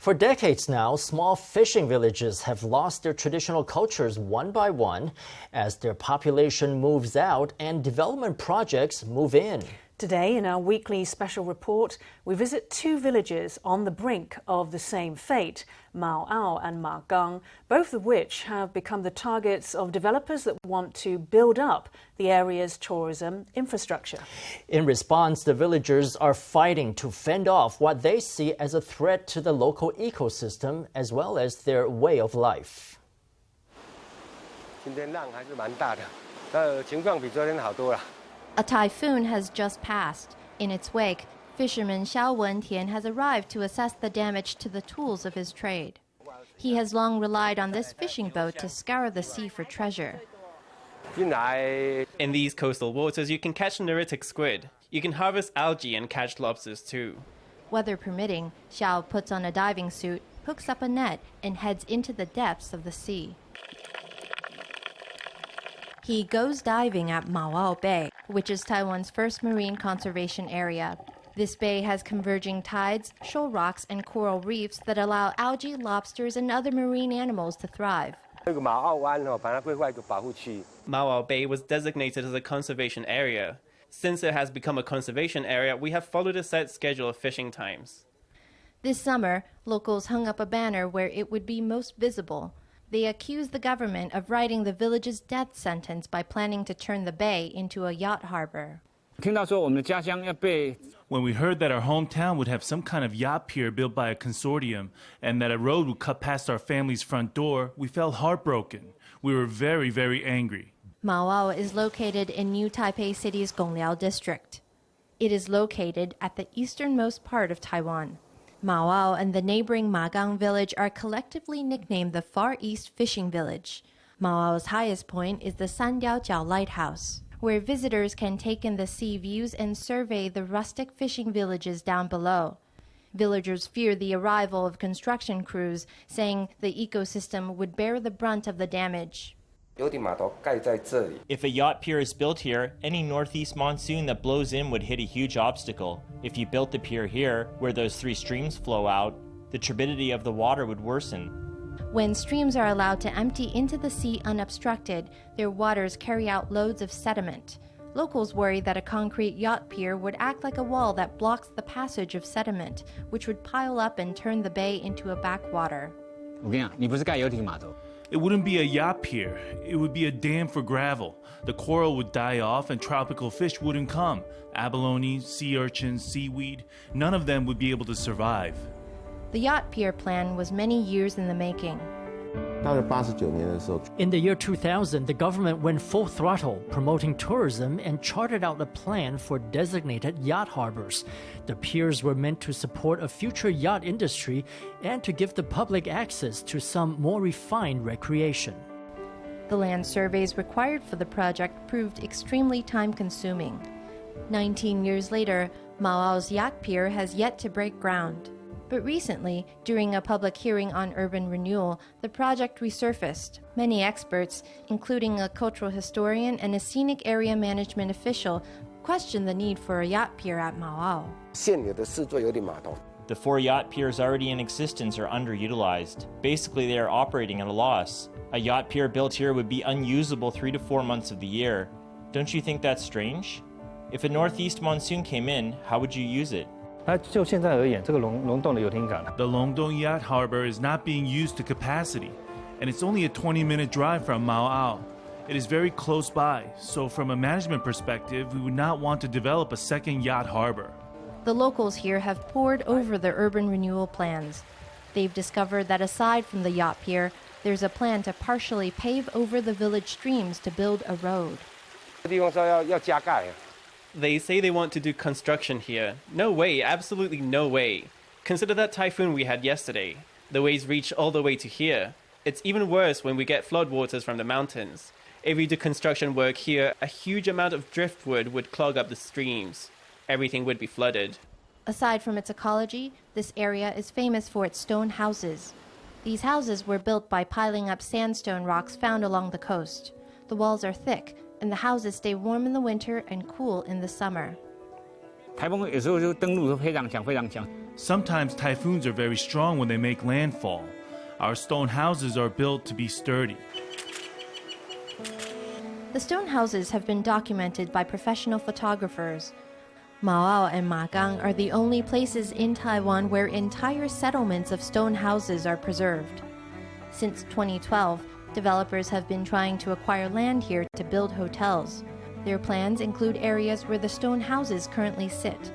For decades now, small fishing villages have lost their traditional cultures one by one as their population moves out and development projects move in. Today, in our weekly special report, we visit two villages on the brink of the same fate, Maoao and Magang, both of which have become the targets of developers that want to build up the area's tourism infrastructure. In response, the villagers are fighting to fend off what they see as a threat to the local ecosystem as well as their way of life. A typhoon has just passed. In its wake, fisherman Hsiao Wen-tien has arrived to assess the damage to the tools of his trade. He has long relied on this fishing boat to scour the sea for treasure. In these coastal waters, you can catch neritic squid. You can harvest algae and catch lobsters too. Weather permitting, Hsiao puts on a diving suit, hooks up a net, and heads into the depths of the sea. He goes diving at Maoao Bay, which is Taiwan's first marine conservation area. This bay has converging tides, shoal rocks, and coral reefs that allow algae, lobsters, and other marine animals to thrive. Maoao Bay was designated as a conservation area. Since it has become a conservation area, we have followed a set schedule of fishing times. This summer, locals hung up a banner where it would be most visible. They accused the government of writing the village's death sentence by planning to turn the bay into a yacht harbor. When we heard that our hometown would have some kind of yacht pier built by a consortium and that a road would cut past our family's front door, we felt heartbroken. We were very, very angry. Maoao is located in New Taipei City's Gongliao district. It is located at the easternmost part of Taiwan. Maoao and the neighboring Magang village are collectively nicknamed the Far East Fishing Village. Maoao's highest point is the Sandiaojiao Lighthouse, where visitors can take in the sea views and survey the rustic fishing villages down below. Villagers fear the arrival of construction crews, saying the ecosystem would bear the brunt of the damage. If a yacht pier is built here, any northeast monsoon that blows in would hit a huge obstacle. If you built the pier here, where those three streams flow out, the turbidity of the water would worsen. When streams are allowed to empty into the sea unobstructed, their waters carry out loads of sediment. Locals worry that a concrete yacht pier would act like a wall that blocks the passage of sediment, which would pile up and turn the bay into a backwater. It wouldn't be a yacht pier. It would be a dam for gravel. The coral would die off and tropical fish wouldn't come. Abalone, sea urchins, seaweed, none of them would be able to survive. The yacht pier plan was many years in the making. In the year 2000, the government went full throttle, promoting tourism and charted out a plan for designated yacht harbors. The piers were meant to support a future yacht industry and to give the public access to some more refined recreation. The land surveys required for the project proved extremely time-consuming. 19 years later, Maoao's yacht pier has yet to break ground. But recently, during a public hearing on urban renewal, the project resurfaced. Many experts, including a cultural historian and a scenic area management official, questioned the need for a yacht pier at Maoao. The 4 yacht piers already in existence are underutilized. Basically, they are operating at a loss. A yacht pier built here would be unusable 3 to 4 months of the year. Don't you think that's strange? If a northeast monsoon came in, how would you use it? The Longdong Yacht Harbor is not being used to capacity, and it's only a 20-minute drive from Maoao. It is very close by, so from a management perspective, we would not want to develop a second yacht harbor. The locals here have pored over the urban renewal plans. They've discovered that aside from the yacht pier, there's a plan to partially pave over the village streams to build a road. They say they want to do construction here. No way, absolutely no way. Consider that typhoon we had yesterday. The waves reach all the way to here. It's even worse when we get floodwaters from the mountains. If we do construction work here, a huge amount of driftwood would clog up the streams. Everything would be flooded. Aside from its ecology, this area is famous for its stone houses. These houses were built by piling up sandstone rocks found along the coast. The walls are thick, and the houses stay warm in the winter and cool in the summer. Sometimes typhoons are very strong when they make landfall. Our stone houses are built to be sturdy. The stone houses have been documented by professional photographers. Maoao and Magang are the only places in Taiwan where entire settlements of stone houses are preserved. Since 2012, developers have been trying to acquire land here to build hotels. Their plans include areas where the stone houses currently sit.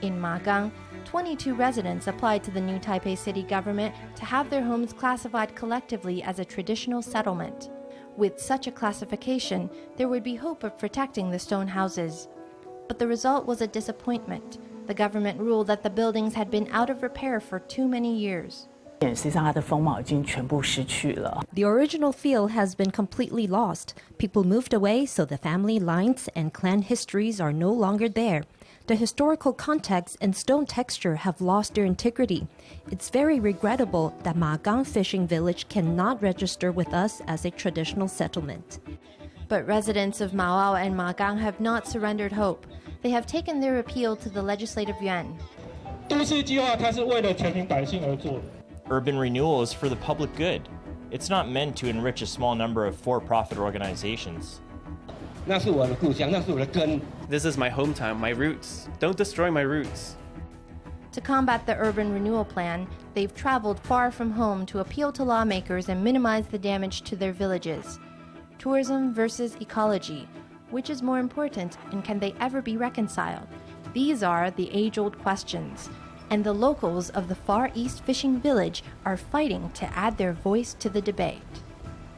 In Magang, 22 residents applied to the new Taipei city government to have their homes classified collectively as a traditional settlement. With such a classification, there would be hope of protecting the stone houses. But the result was a disappointment. The government ruled that the buildings had been out of repair for too many years. The original feel has been completely lost. People moved away, so the family lines and clan histories are no longer there. The historical context and stone texture have lost their integrity. It's very regrettable that Magang fishing village cannot register with us as a traditional settlement. But residents of Maoao and Magang have not surrendered hope. They have taken their appeal to the Legislative Yuan. Urban renewal is for the public good. It's not meant to enrich a small number of for-profit organizations. This is my hometown, my roots. Don't destroy my roots. To combat the urban renewal plan, they've traveled far from home to appeal to lawmakers and minimize the damage to their villages. Tourism versus ecology. Which is more important, and can they ever be reconciled? These are the age-old questions. And the locals of the Far East Fishing Village are fighting to add their voice to the debate.